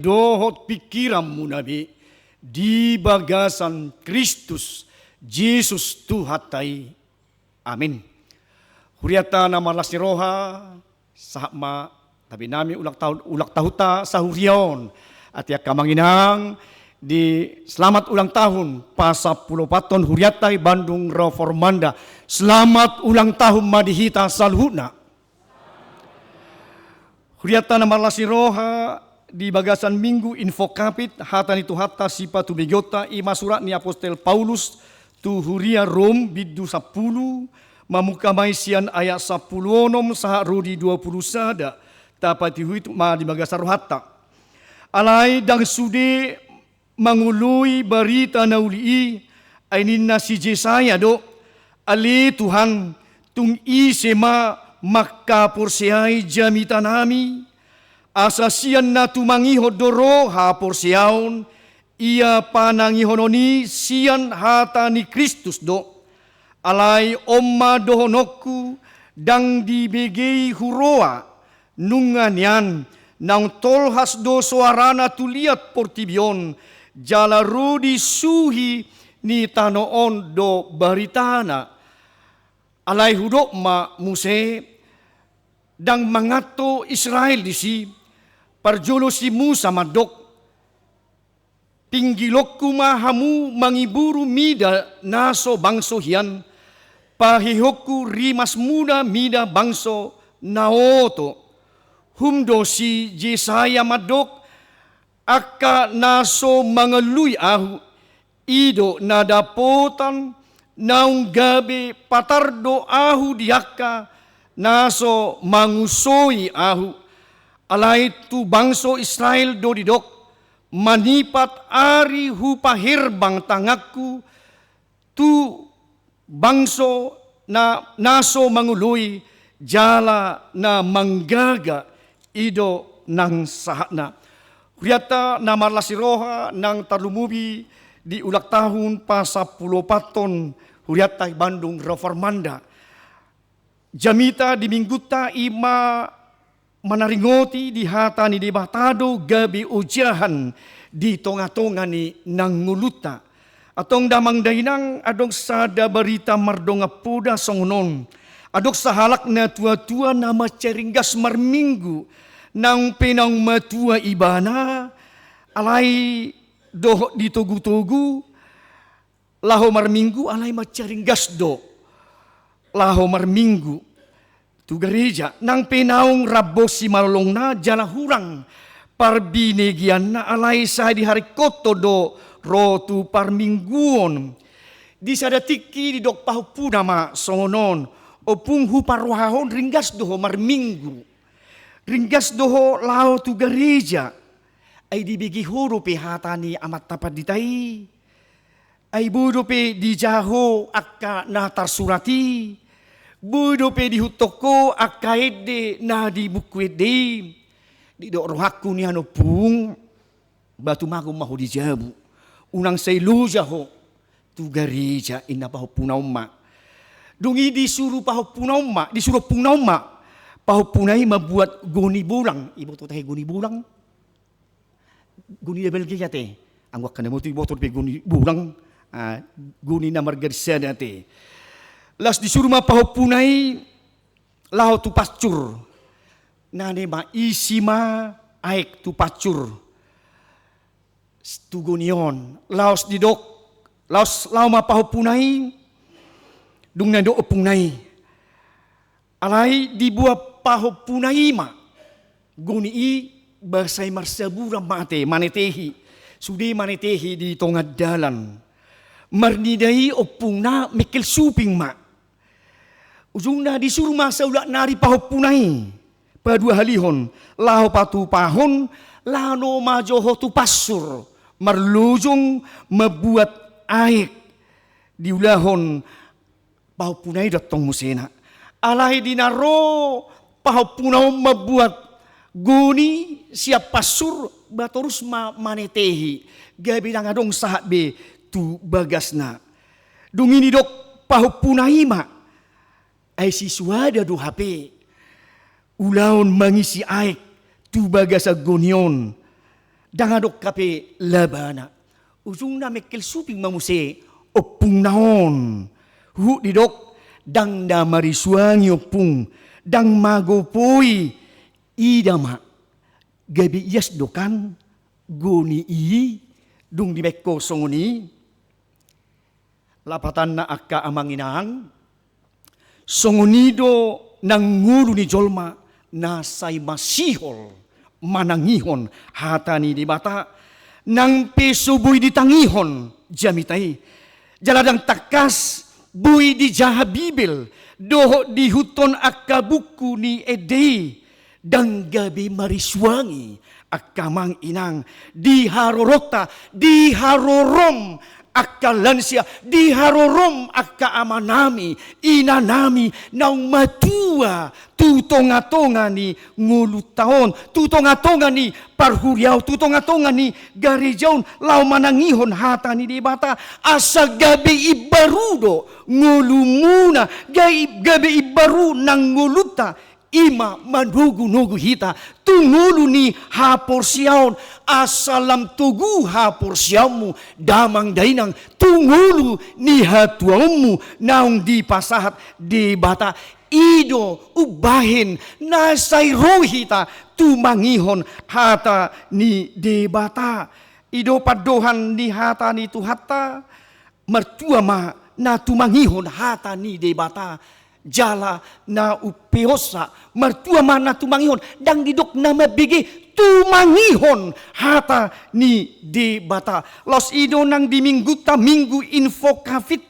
Dohot pikiranmu nabi di bagasan Kristus Yesus Tuhatai. Amin. Huriata nama lasiroha sahma tapi nami ulak tahuta sahurion atia kamanginang di selamat ulang tahun pasapuluh paton Huriatai Bandung Reformanda. Selamat ulang tahun madihita salhuna. Huriata nama lasiroha di bagasan minggu infokapit hatani tu hatta sipatu bigota ima surat ni apostel Paulus tu huria Rom bidu 10 mamuka maisian ayat 10 onom saha rudi 20 sada tapati huit ma di bagasar hatta alai dang sude mangului berita nauli ainin nasi Jesaya do ali Tuhan tung isema makka porsiai jamitanami asasian na tumangiho doro hapor siaon ia panangihononi sian hata ni Kristus do alai omma dohonoku dang dibegei huroa nunganian nang tolhas do suarana tuliat portibion jala rudi suhi ni tanoon do baritana alai hudok ma muse dang mangato Israel disi parjolo si Musa madok pinggilok kumahamu mangiburu mida naso bangso hian pahihokku rimas muda mida bangso naoto humdo si Jesaya madok akka naso mangalui ahu ido nadapotan naung gabe patardo ahu diakka naso mangusoi ahu alai tu bangso Israel do didok manipat ari hupahir bang tangakku tu bangso na naso mangului jala na manggaga ido nang sahana. Huriata nama lasiroha nang tarlumubi di ulak tahun pasapuluh paton Huriatai Bandung Reformanda. Jamita di mingguta ima manaringoti di hatani di batado gabi ujahan di tonga-tonga ni nang nguluta. Atong damang dainang adong sada berita mardonga puda songonon. Adok sahalak na tua-tua nama ceringgas marminggu nang penang matua ibana alai doh ditugu-tugu laho marminggu alai maceringgas do laho marminggu tu gereja nang penaung rabo si malong na jala hurang parbinegian na alai sa di hari koto do rotu parmingguon di sadatiki di dok pahupu nama songonon opung huparwahon ringgas doho marminggu ringgas doho lao tu gereja ay dibigi huro pe hatani amat tapat ditai ay budo pe dijaho akka natar surati budo pe dihutoko akaede na di bukuede di do rohaku ni ano pung batu mago maho di jabu unang sailuja ho tu gereja ina paho punauma dungi disuruh paho punauma disuruh punauma paho punai membuat guni bulang ibu tu tahe guni bulang guni lebel te anggap kena mutu ibu tu pe guni bulang guni na margarsana te las disuruh ma paho punai lao tu pacur nane ma isi ma aek tu pacur tu gunion laos didok laos lao ma paho punai dung nado punai alai dibuat paho punai ma guni i basai marsabura mate manetehi sudi manetehi di tongah dalan marnidai opungna mikil suping ma ujungna disuruh masa ulak nari paho punai padua halihon lao patu pahon lano majoho tu pasur marlujung membuat aik diulahon paho punai datang musena alai dinaro paho punau membuat guni siap pasur batorus manetehi gabi nang adong sahat be tu bagasna dung ini dok paho punai ma ay siswada do HP ulaon mangisi aik tu bagasa gonion dangadok kape labana. Ujung na mekel suping mamuse opung naon. Hu didok dang da marisuangi opung dang magopoi idama. Gabi iyas dokan goni i dung di mekko songoni. Lapatan na akka amanginang songonido nang ngulu ni jolma na say masihol manangihon hatani di bata nang pesuboy di tangihon jamitay jaladang takas buy di jaha bibel doho di huton akka buku ni ede dang gabi mariswangi akka mang inang di harorota di harorom akka lansia di harorom akka amanami inanami naung matua tutonga-tonga ni ngulut taon tutonga-tonga ni parhuriaw tutonga-tonga ni garijaon lau manangihon hata ni debata asa gabi ibarudo ngulumuna gabi ibaru nang nguluta ima manugu-nugu hita tungulu ni haporsiaon asalam tugu haporsiamu damang dainang tungulu ni hatuamu naung di pasahat di bata ido ubahin nasay rohita tumangihon hata ni di bata ido padohan ni hata ni tuhata mertua ma na tumangihon hata ni di bata jala na upeosa mertua mana tumangihon dang didok na mabigi tumangihon hata ni di bata los ido nang di mingguta minggu info kafit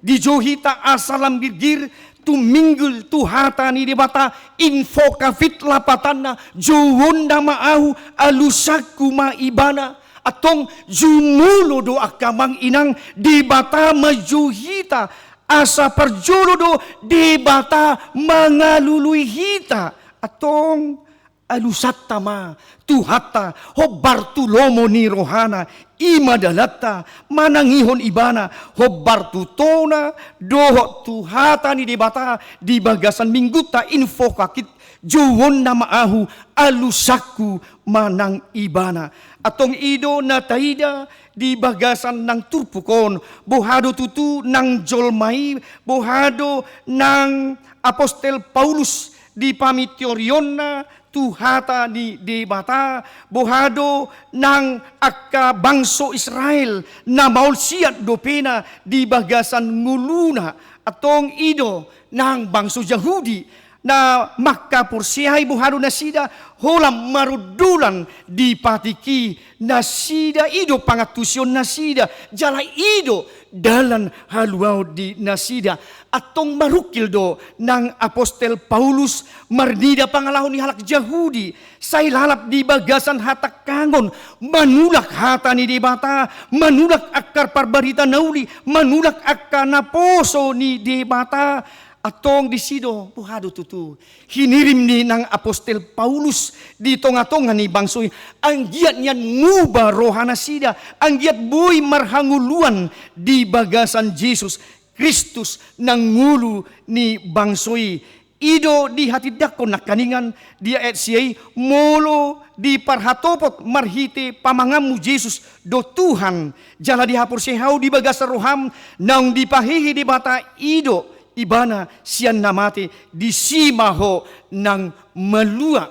di johita asalam birgir tu minggul tu hata ni di bata info kafit lapatana juwonda maahu alusaku maibana atong jumulo do akamang inang di bata majuhita asa perjuludo di bata mangalului hita atong alusata ma tuhata hobar tulomo ni rohana imadalata manangihon ibana hobar tutona doho tuhata ni di bata di bagasan mingguta info kakit juwon na maahu alusaku manang ibana atong ido na taida di bagasan ng turpukon bohado tutu ng jolmai bohado ng apostel Paulus di pamitoryon na tuhata ni di bata bohado ng akka bangso Israel na maulsiat dopena di bagasan nguluna atong ido ng bangso Yahudi na makapursihay buhado na sida holam marudulan di patiki na sida ido pangatusyon na sida jala ido dalan haluaw di na sida atong marukil do ng apostel Paulus marnida pangalahon ni halak Yahudi say lalap di bagasan hatak kangon manulak hata ni di bata manulak akar parbarita nauli manulak akka naposo ni di bata atong disido buhado tutu hinirim ni ng apostel Paulus di tonga-tonga ni bangsoy ang giat niyan nguba rohana sida ang giat buy marhanguluan di bagasan Jesus Kristus nang ngulu ni bangsoy ido di hati dako nakaningan dia et siyay molo di parhatopot marhite pamangamu Jesus do Tuhan jala dihapur sihaw di bagasan roham naung dipahihi di bata ido ibana siyan namati di simaho ng malua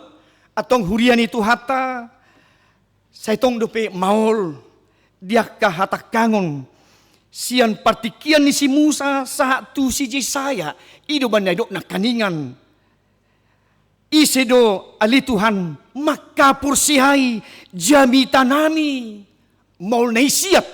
atong hurian itu hata sa itong dope maol diak kahatakangon siyan partikian ni si Musa sa tu si Jesaya ido banadok na kaningan isedo alituhan makapursihay jamitanami maol na isiyat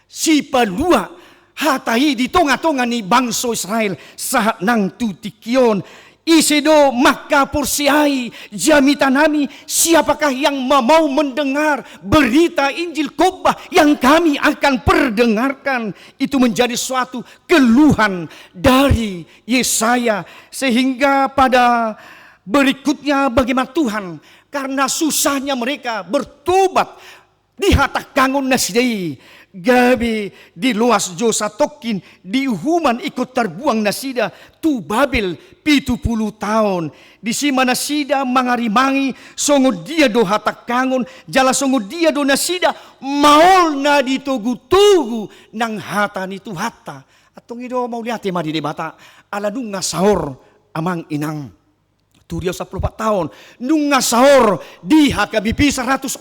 si palua hatahi di tonga-tonga ni bangso Israel sahat nang tutikyon isedo makapursihay jamitanami siapakah yang mau mendengar berita Injil khotbah yang kami akan perdengarkan itu menjadi suatu keluhan dari Yesaya sehingga pada berikutnya bagaimana Tuhan karena susahnya mereka bertobat di hatak kangon na sidai, gabi di luas jo sa tokin, di uhuman ikut terbuang na sida, tu Babel 70 tahun. Di sima na sida mangarimangi, songod dia do hatak kangon, jala songod dia do na sida, maol na ditugu-tugu ng hata ni Tuhata. Atong ido mau lihat tema di bata, ala nung nga sahor amang inang. Turiyaw sa 4 tahun, nung nga sahor, di hakabipi 180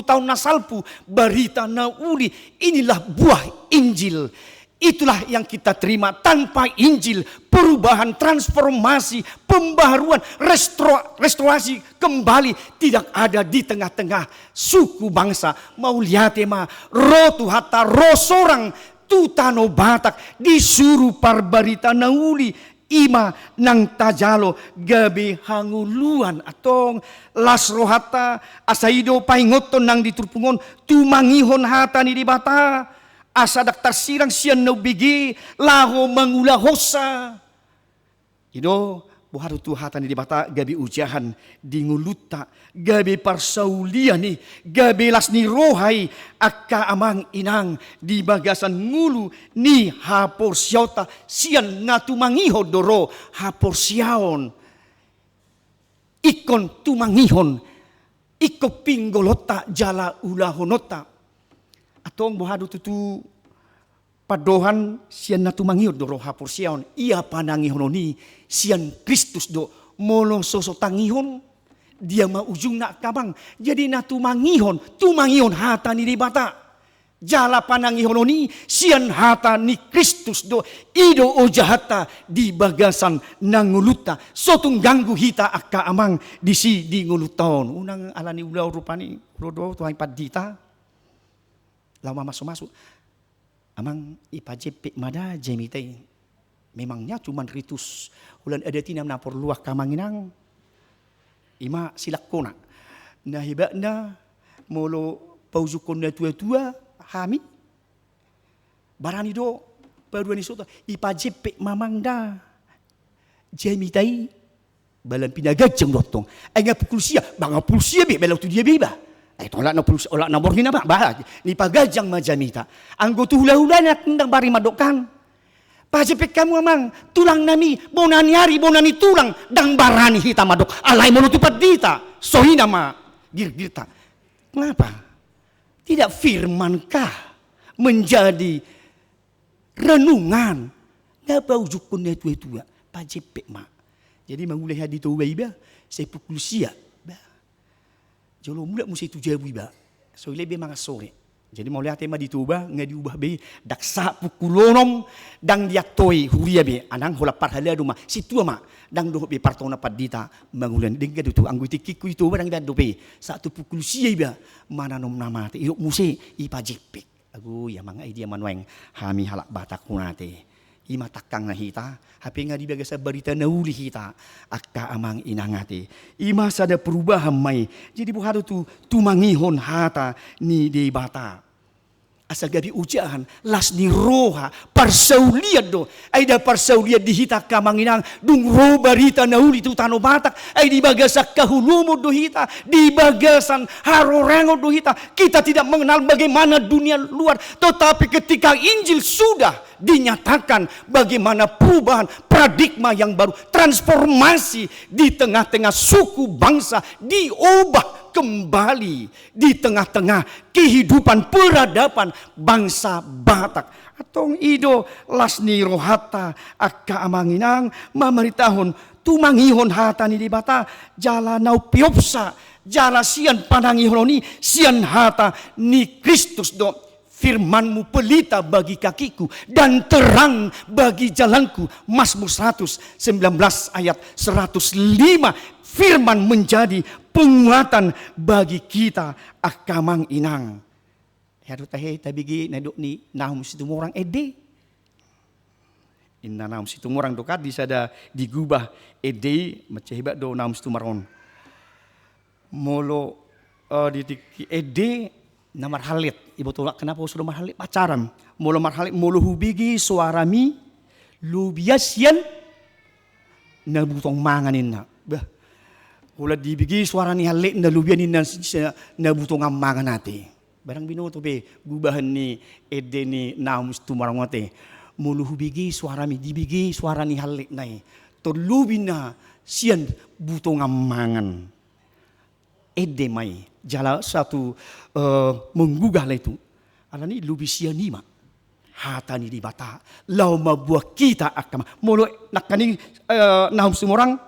tahun na salpu, barita na uli, inilah buah Injil. Itulah yang kita terima. Tanpa Injil, perubahan, transformasi, pembaharuan, restorasi kembali tidak ada di tengah-tengah suku bangsa. Mau lihat ma, roh Tuhata, roh sorang, tutano Batak, disuruh parbarita na uli, ima nang tajalo gabi hanguluan atong las rohata asaido paingoton nang diturpungon tumangihon hata ni dibata asa daktar sirang siyan no bigi laho mangulahosa ido buharu tu hata ni dibata gabi ujahan di nguluta gabi parsaulia ni gabi las ni rohai akka amang inang di bagasan ngulu ni hapor siota sian natumangihon doro hapor siaon ikon tumangihon iko pinggolota jala ulahonota atong buharu tutu padohan sian natumangihon doro hapor siaon ia panangihon ni sian Kristus do molo sosotangihon dia mau ujung nak kabang jadi na tumangihon hata ni dibata jala panangihon ni sian hata ni Kristus do ido ojahata di bagasan nanguluta sotung ganggu hita akka amang disi di nguluton unang alani ulau rupani rodo tuai padita lama masuk amang ipajepek mada jemitai memangnya cuman ritus ulan ada tinam napor luak kamanginang ima silakona na hibakna molo pauzukon na tua-tua hami barani do paruani soto ipajepek mamangda jemitai balan pinagajang dotong anga pulsia banga pulsia be belau tu dia beba ay tolak na pulsia olak na borgina ba ni pagajang majamita anggo tu hula-hula na tendang bari madokan pajepek kamu amang tulang nami bonani hari bonani tulang dang barani hita madok alai menutupat dita sohina ma girgirta kenapa tidak firmankah menjadi renungan ngapa ujukun itu pajepek ma jadi mangulai hadi tu baiba saya pukul sia ba jolo mula musi tu jawi ba so lebe manga sore jadi mau lihat tema dituba nggak diubah be daksa pukulonom dang diatoi huria be anang hola parhala duma situ ma dang do be partona padita mangulan dingga tu angguti kiku itu barang dan do be satu pukul sia ba mana nom nama te iuk musi ipajepek agu ya manga idea manweng hami halak batak kunate ima takang na hita hape nga dibagasa barita nauli hita akka amang inangate ima sada perubahan mai jadi buhado tu tumangihon hata ni de bata asa gabi ujahan las ni roha parsauliat do ay da parsauliat di hita kamanginang dung ro barita nauli tu tano batak ay di bagasa kahulumo do hita di bagasan harorengo do hita kita tidak mengenal bagaimana dunia luar tetapi ketika Injil sudah dinyatakan bagaimana perubahan paradigma yang baru transformasi di tengah-tengah suku bangsa diubah kembali di tengah-tengah kehidupan peradaban bangsa Batak atong ido lasni rohata akka amanginang mamaritahon tumangihon hata ni di bata jala nau piopsa jala sian panangihon ni sian hata ni Kristus do firman-Mu pelita bagi kakiku dan terang bagi jalanku. Mazmur 119 ayat 105. Firman menjadi penguatan bagi kita akamang inang. Hadu tahe tabigi naduk ni nahum situmorang ede. Inna nahum situmorang dokat disada digubah ede macam hebat do nahum situmaron. Molo di ede namar halit ibu tolak kenapa sudah marhalit pacaran mulu marhalit mulu hubigi suarami lubiasian nabutong manganin na bah ulah dibigi suarani halit na lubianin na nabutong mangan nati Barang binoto be gubahan ni ede ni namus tumarangote. Mulu hubigi suara mi dibigi suara ni halik nai. Tolubina sian buto ngamangan. Ede mai jala satu menggugah lah itu. Alani lubi sian nima. Hata ni di bata. Lau mabuah kita akam. Mulu nakani nahum semorang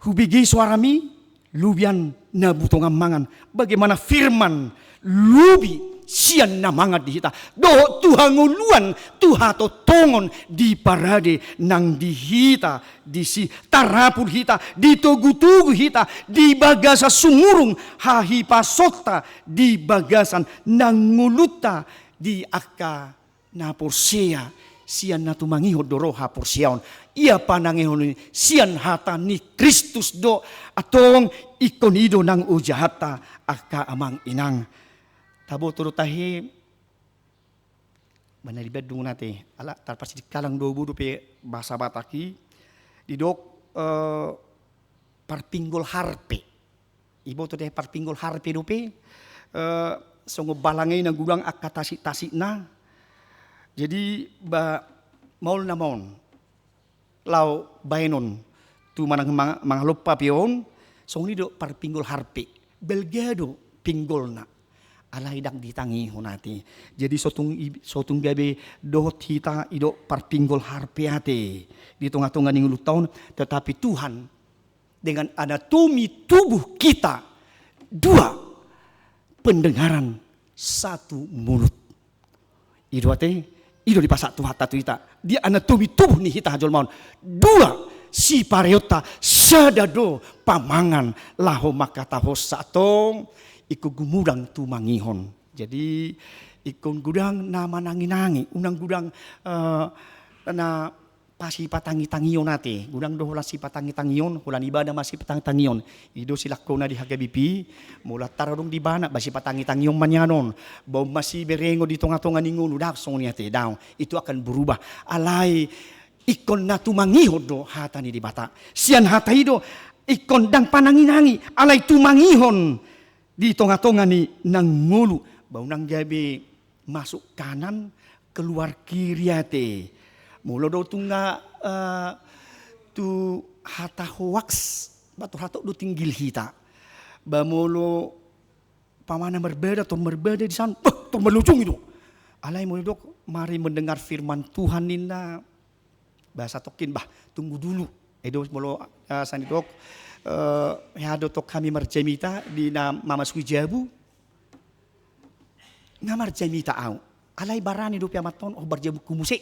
hubigi suara mi lubian na buto ngamangan. Bagaimana firman lubi sian namangat di hita. Do Tuhan nguluan Tuhan to tongon di parade nang di hita. Di si tarapul hita. Di tugu-tugu hita. Di bagasa sumurung hahi pasota. Di bagasan nang nguluta. Di akka na porsia. Sian na tumangihod doroha porsiaon. Ia panangihon sian hata ni Kristus do. Atong ikonido nang ujahata. Akka amang inang. Tabo turut tahi manalibad dung nate ala tarpas di kalang dobu pe bahasa Bataki didok parpinggol harpe ibo to deh parpinggol harpe dope songo balangay na gudang akatasi-tasi na jadi maul na maun lau bainon tu manang mangalupa pion songo ni do parpinggol harpe belgado pinggol na alay dak ditangi honati. Jadi sotung gabe dohot hita ido parpinggol harpeate. Di tengah-tengah ning tahun tetapi Tuhan dengan anatomi tubuh kita dua pendengaran satu mulut. Ido di pasak Tuhan tatu hita. Di anatomi tubuh ni hita hajol maun. Dua si pareota sadado pamangan laho makata hosa atong iku gumudang tu mangihon. Jadi ikon gudang nama nangi-nangi. Unang gudang na pasi patangi-tangion nate. Gudang do si patangi-tangion. Hulan ibadah masih patangi-tangion. Ido silako na di hagabipi. Mula tarong di bana. Basi patangi-tangion manyanon. Bau masih berengo di tonga-tonga ningun. Udah song niate daw. Itu akan berubah. Alay ikon na tumangihon do hata ni di bata. Sian hata ido. Ikon dang panangi-nangi. Alay tumangihon. Di tengah-tengah ni nang ngulu bau nang gabi masuk kanan keluar kiri ate mulo do tunga tu hata hoax batu hata do tinggil hita ba mulo pamana berbeda di sana to melucung itu alai mulo dok mari mendengar firman Tuhan nina bahasa tokin bah tunggu dulu edo mulo sani dok hado tok kami marjamita di na mama sujabu na marjamita au alai barani do piamaton oh barjabu kumuse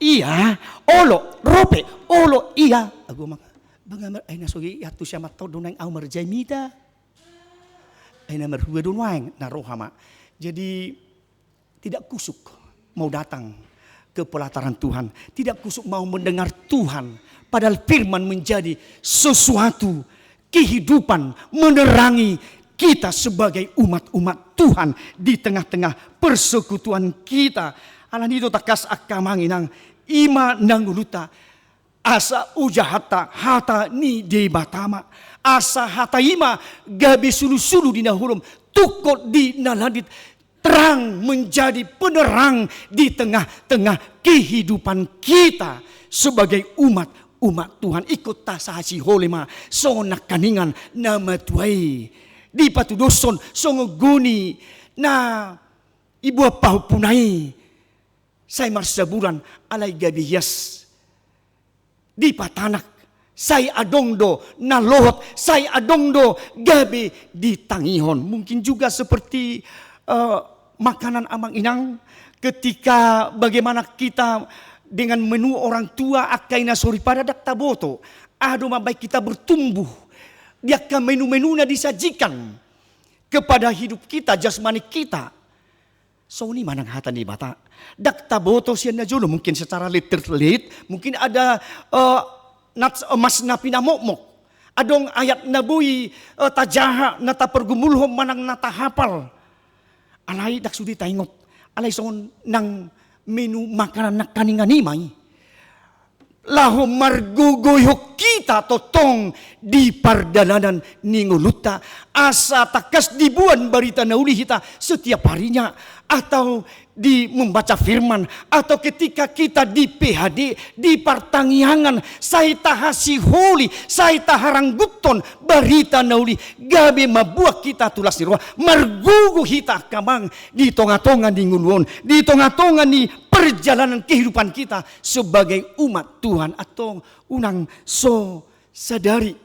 iya olo rope olo iya ago mak bangamar ay nasogi yatu siya matto dunang au marjamita ay na marhuwa dunwang na rohama jadi tidak kusuk mau datang ke pelataran Tuhan tidak kusuk mau mendengar Tuhan. Padahal firman menjadi sesuatu kehidupan menerangi kita sebagai umat-umat Tuhan di tengah-tengah persekutuan kita. Alan itu takas akamanginang ima nanguluta asa ujahata hata ni de batama asa hata ima gabi sulu-sulu di nahurum tukot di naladit terang menjadi penerang di tengah-tengah kehidupan kita sebagai umat Tuhan ikut tasasi holema sonak kaningan nama tuai di patu doson songo guni na ibu apa punai saya marsaburan alai gabias di patanak saya adongdo na lohot saya adongdo gabi di tangihon mungkin juga seperti makanan amang inang ketika bagaimana kita dengan menu orang tua akaina sori pada dak taboto ado mabai kita bertumbuh dia akan menu-menunya disajikan kepada hidup kita jasmani kita so ni manang hata ni bata dak taboto sian na jolo mungkin secara literat mungkin ada mas na pinamokmok adong ayat nabui tajaha nata pergumulhom manang nata hafal alai dak sudi taingot alai son nang menu makanan nak kaningan imay laho margugoyok kita totong di pardalanan ninguluta asa takas dibuan barita nauli kita setiap harinya, atau di membaca firman, atau ketika kita di PHD, di pertanggiangan, saya tahasi holi, saya taharangguton barita nauli gabe mabuak kita tulas di ruang margugo kita kamang di tonga-tonga di nguluon, di tonga-tonga di perjalanan kehidupan kita sebagai umat Tuhan, atau unang so sadari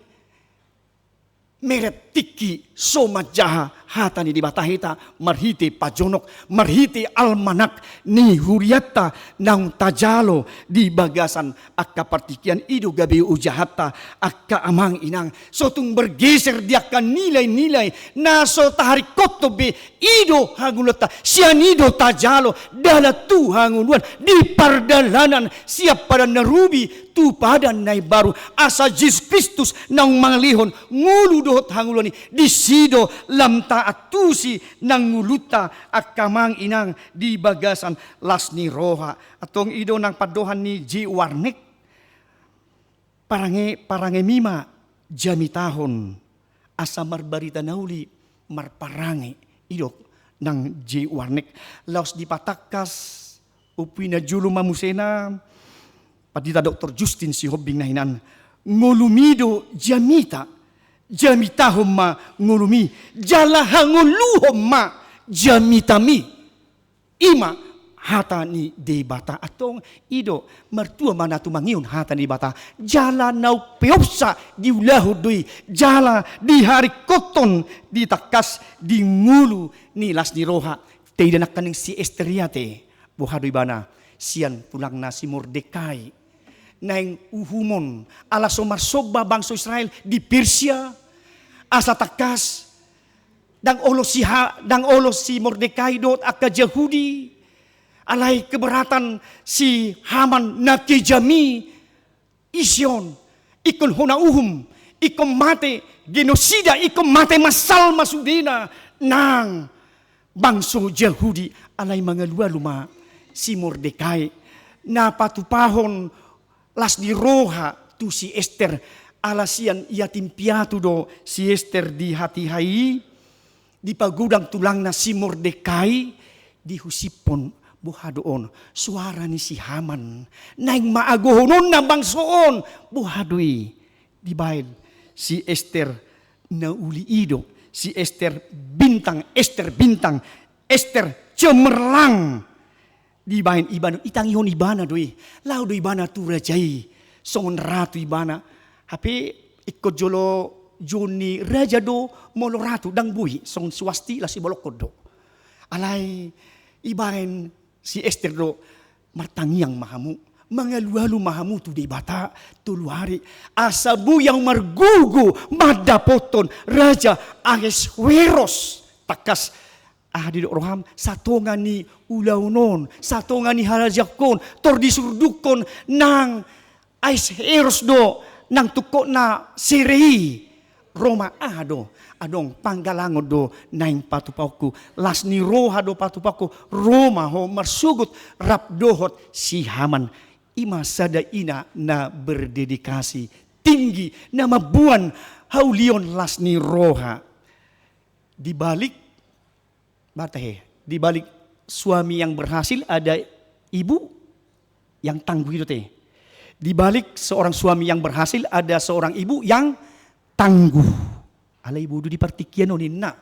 meret tiki soma jaha hatani di batahita marhiti pajonok marhiti almanak ni huriata nang tajalo di bagasan akka partikian ido gabi ujahata akka amang inang sotung bergeser dia akan nilai-nilai naso tahari kotobe ido hangulata sianido tajalo dala tu hanguluan di pardalanan siap pada narubi tu pada nai baru asa Yesus Kristus nang manglihon ngulu dohot hangulani di sido lam taatusi nang nguluta akamang inang di bagasan lasni roha atong ido nang padohan ni J. Warnick parange mima jami tahon asa marbarita nauli marparange ido nang J. Warnick laos dipatakas upina julu mamusena padita Dr. Justin si hobing nahinan ngulumido jamita jamitahom ma ngulumi jalahanguluhom ma jamitami ima hata ni debata atong ido mertua mana tu mangiun hata ni bata jala nau peopsa di ulahu dui jala di hari koton di takas di ngulu ni las di roha teidanak kaning si Esteriate buhadui bana sian pulang nasi Mordekai naing uhumon ala somar soba bangsa Israel di Persia asa takas dang olos si Mordekai dot akka Yahudi alai keberatan si Haman na kejami isyon ikon hona uhum ikon mate genosida ikon mate masal masudina nang bangsa Yahudi alai mga luma si Mordekai na patupahon las di roha tu si Ester alasian yatim piatu do si Ester di hati hai di pagudang tulang na si Mordekai di husipon buhadoon suara ni si Haman naing maagohonon na bangsoon buhadoi di bail si Ester na uliido si Ester bintang Ester cemerlang di bain ibana itangihon ibana doi lau do ibana tu rajai songon ratu ibana hape ikko jolo joni raja do molo ratu dang bui songon swasti la si bolokodo alai ibain si Ester do martangiang mahamu mangalualu mahamu tu di bata tuluari asabu yang margugu madapoton raja Ahasweros takas di roham satongan ni ulaunon satongan ni harajakon tor disurdukon nang Ahasweros do nang tukok na sirei Roma adong panggalangon do naing patupauku las ni roha do patupauku Roma ho marsugut rapdohot si Haman ima sada ina na berdedikasi tinggi na mabuan haulion las ni roha di balik suami yang berhasil ada ibu yang tangguh itu teh. Di balik seorang suami yang berhasil ada seorang ibu yang tangguh. Ala ibu di partikian nina.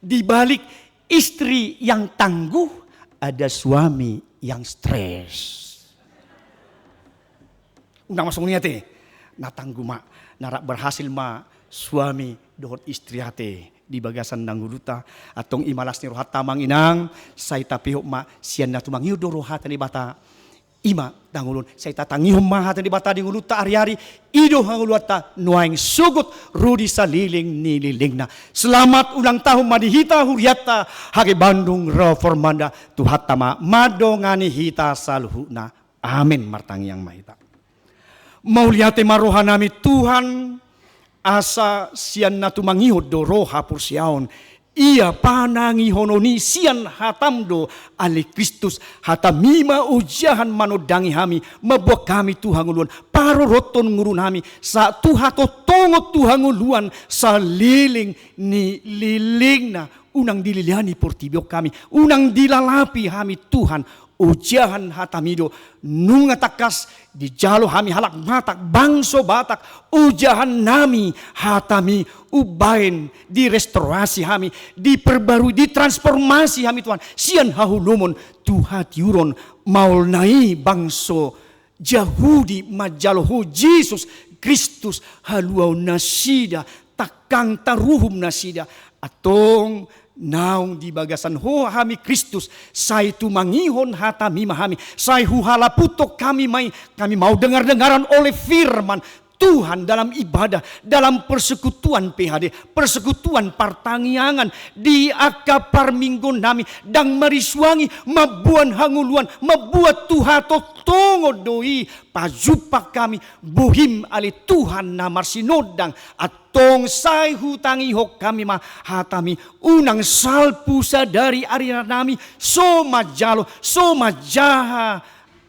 Di balik istri yang tangguh ada suami yang stres. Undang masuk niat teh. Na tangguh ma, narak berhasil ma suami dohot istri hate. Di bagasan nangguluta atong imalas ni rohat tamang inang say tapihok ma sian na tumangiyo do rohat ni bata ima dangulun say tatangihom ma hatan di bata di nguluta ari-ari ido hanguluta nuaing sugut rudi saliling nililing na selamat ulang tahun madihita huriata hage Bandung Reformanda tuhat tama madongani hita saluhuna amin martangiang mahita mauliate maroha nami Tuhan asa sian na tumangihod do roha pursiaon Ia panangi hononi sian hatamdo ali Kristus hatamima ujahan manodangi hami mabuah kami Tuhan nguluan paroroton ngurun hami sa tuhato tongo Tuhan nguluan sa liling ni lilingna unang dililiani portibio kami unang dilalapi hami Tuhan ujahan hatamido nunga takas di jalo hami halak matak bangso batak ujahan nami hatami ubain di restorasi hami diperbarui ditransformasi hami Tuhan sian hahulumon Tuhan tiuron maul nai bangso Yahudi majalohu Jesus Kristus haluau nasida takang taruhum nasida atong naung di bagasan ho hami Kristus sai tu mangihon hatami mahami sai hu halaputok kami mau dengar-dengaran oleh firman Tuhan dalam ibadah, dalam persekutuan PHD, persekutuan partangiangan di akapar minggu nami dang marisuangi mabuan hanguluan mabuat tuhato tongo doi pajupak kami buhim ali Tuhan namar sinodang atong sai hutangi hok kami mah hatami unang salpu sadari arina nami so majalo so majaha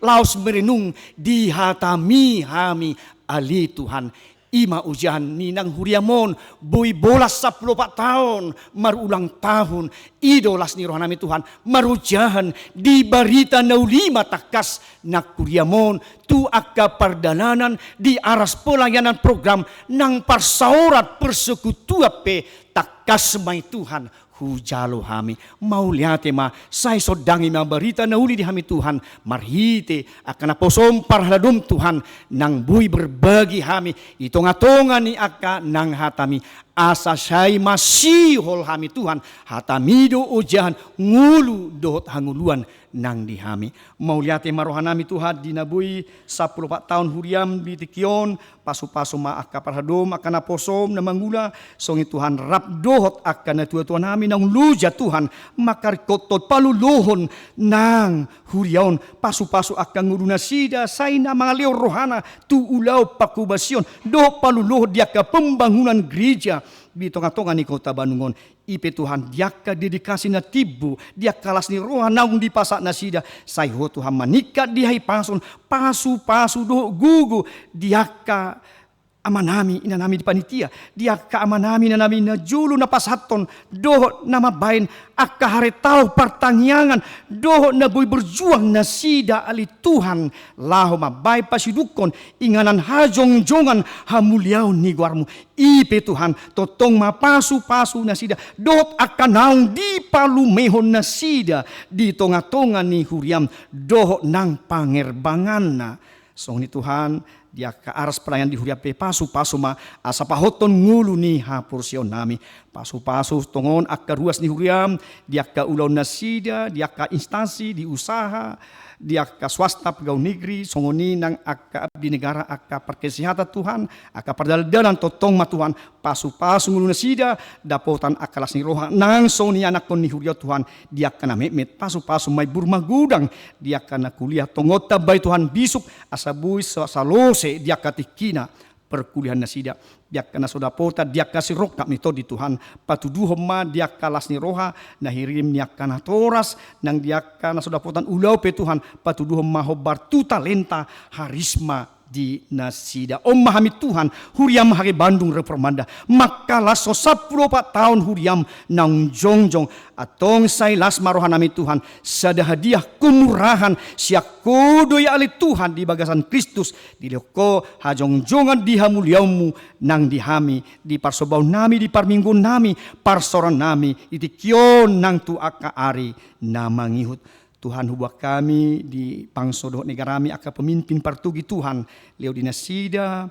laos merenung di hatami hami ali Tuhan ima ujian ninang huriamon boy bolas 10 tahun marulang tahun idolas ni roh nami Tuhan marujahan di barita naulima takas nak huriamon tu akka pardananan di aras pelayanan program nang parsaurat persekutua pe takas mai Tuhan hujalo hami mau liate ma sai sodangi ma barita nauli di hami Tuhan marhite akan aposom parhaladum Tuhan nang bui berbagi hami itonga-tonga ni aka nang hatami asa sai masihol hami Tuhan hatamido ujahan ngulu dohot hanguluan nang di hami mau liate marohanami Tuhan dinabui 10 tahun huriam di tikion pasu-pasu ma aka parhadom akan aposom na mangula songi Tuhan rap dohot akan na tuan nami nang luja Tuhan makar kotot palulohon nang huriaon pasu-pasu akan nguruna sida sai na mga leo rohana tu ulau pakubasion do palulohon dia ke pembangunan gereja di tonga-tonga ni kota Bandungon ipe Tuhan diaka dedikasi na tibu dia kalas ni roha naung di pasak nasida sai ho Tuhan manikat di hai pasun pasu-pasu do gugu diaka amanami inanami di panitia dia ka amanami inanami na julu na pasaton doh nama bain akka haretau partangiangan doh na boy berjuang na sida ali Tuhan laho mabay pasidukon inganan hajong-jongan hamuliaw ni guarmu ipe Tuhan totong mapasu-pasu na sida doh akka naung di palumehon na sida di tonga-tonga ni huriam doh nang pangerbangan na song ni Tuhan dia ke aras pelayan di huriape pasu-pasu ma asa pahoton ngulu ni hapursion nami pasu-pasu tongon akka ruas ni huriam dia ke ulau nasida dia ke instansi di usaha dia ke swasta pegawai negeri songoni nang akka di negara akka perkesehatan Tuhan akka perdaldalan totong ma Tuhan pasu-pasu ngulu nasida dapotan akalas ni roha nang soni anak kon ni huria Tuhan dia kana memet pasu-pasu mai burma gudang dia kana kuliah tongota bai Tuhan bisuk asabui salose dia katikina perkuliahan nasida dia kana sodapota dia kasih roh kami to di Tuhan patuduh ma dia kalas ni roha nahirim dia kana toras nang dia kana sodapotan ulau pe Tuhan patuduh ma hobar tu talenta harisma di nasida mahami Tuhan huriam hari Bandung reformanda makalah so 10 tahun huriam nang jongjong atong sailas marohanami Tuhan sada hadiah kumurahan siak kudoy ali Tuhan di bagasan Kristus di loko hajongjongan di hamuliamu nang dihami di parsobau nami di parminggu nami parsoran nami itikyon nang tu aka ari namangihut Tuhan hubak kami di pangsodo negara kami aka pemimpin partugi Tuhan leo dinasida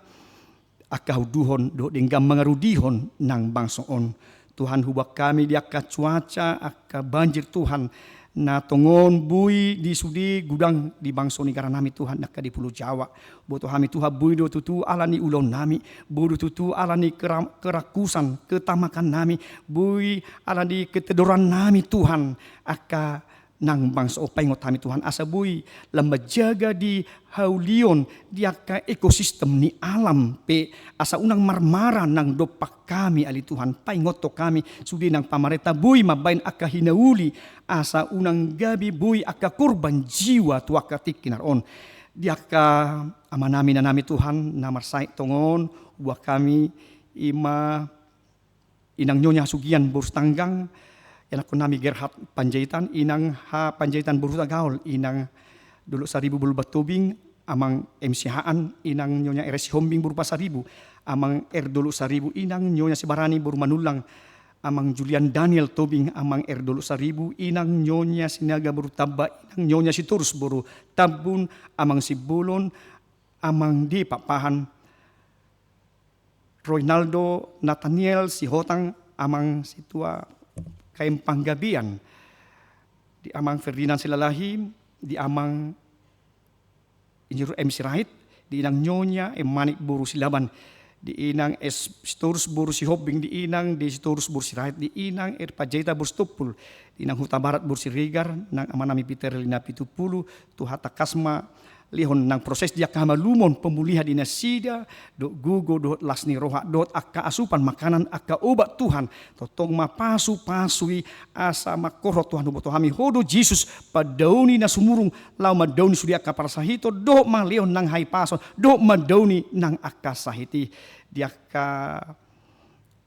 aka huduhon do denggam mengarudihon nang bangsoon Tuhan hubak kami di aka cuaca aka banjir Tuhan na tongon bui di sudi gudang di bangso negara nami Tuhan aka di Pulau Jawa boto kami Tuhan bui do tutu alani ulon nami bodo tutu alani kerakusan ketamakan nami bui alani ketedoran nami Tuhan aka nang bangsa o paingot kami Tuhan asa bui lam jaga di haulion dia ka ekosistem ni alam pe asa unang marmara nang dopak kami ali Tuhan paingot to kami sudi nang pamareta bui mabain aka hinauli asa unang gabi bui aka kurban jiwa tu aka tikinaron dia ka amanami na nami Tuhan na marsai tongon buah kami ima inang nyonya sugian burus tanggang yang aku nami Gerhard Panjaitan inang ha Panjaitan burus gaul inang dulu 1000 bulu batubing amang MC Haan inang nyonya RS Hombing berupa 1000 amang dulu 1000 inang nyonya Sibarani buru manulang amang Julian Daniel Tobing amang dulu 1000 inang nyonya Sinaga buru taba inang nyonya Siturus buru tabun amang Sibulon amang di papahan Roynaldo Nathaniel si Hotang amang situa kaim panggabian di amang Ferdinand Silalahi di amang Injur M. Sirait di inang nyonya Manik buru silaban di inang Storus buru si Hobbing di inang di Storus buru sirait di inang Pajaita buru stupul di inang Huta Barat buru sirigar nang amanami Peter Lina 70 tuhata kasma lihon nang proses dia kamalumon pemulihan dinasida do gugo do lasni roha do akka asupan makanan akka obat Tuhan totong mapasu pasui asa makoro Tuhan do hami hodo Jesus padauni na sumurung lau madauni sudia akka para sahito do malihon nang hai pason do madauni nang akka sahiti dia ka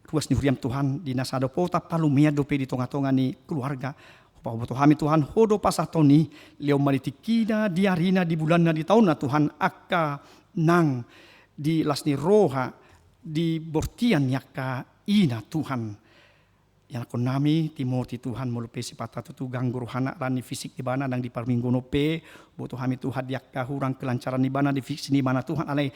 ruas ni huriam Tuhan di nasado pota palumia do pe di tonga-tonga ni keluarga Pahuboto kami Tuhan hodo pasatoni leo malitikina diarina di bulan na di tahun na Tuhan akka nang di lasni roha di bortian yaka ina Tuhan yang ako nami Timoti Tuhan molupe sipata tutu ganggu rohana rani fisik di bana nang di parminggono pe boto kami Tuhan yaka hurang kelancaran di bana di fisik ni bana Tuhan alai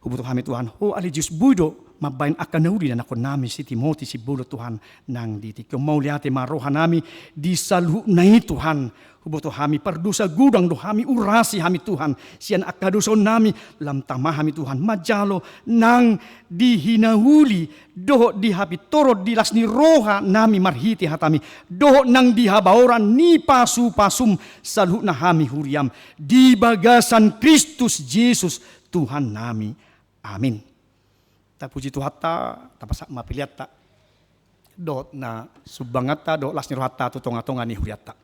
hubuto kami Tuhan ho ali jus budo mabain akan naudi dan ako nami si Timoti si bulo Tuhan nang diti kyo mau liate maroha nami di salu nai Tuhan hubuto kami perdosa gudang do kami urasi kami Tuhan sian akadoso nami lam tamah kami Tuhan majalo nang dihinahuli doho di hapi torot di lasni roha nami marhiti hatami doho nang dihabaoran ni pasu pasum salu na kami huriam di bagasan Kristus Yesus Tuhan nami. Amin. Ta puji Tuhan ta pasak mapiliat ta dot na subangata do lasni rohata tu tonga-tonga ni huriata.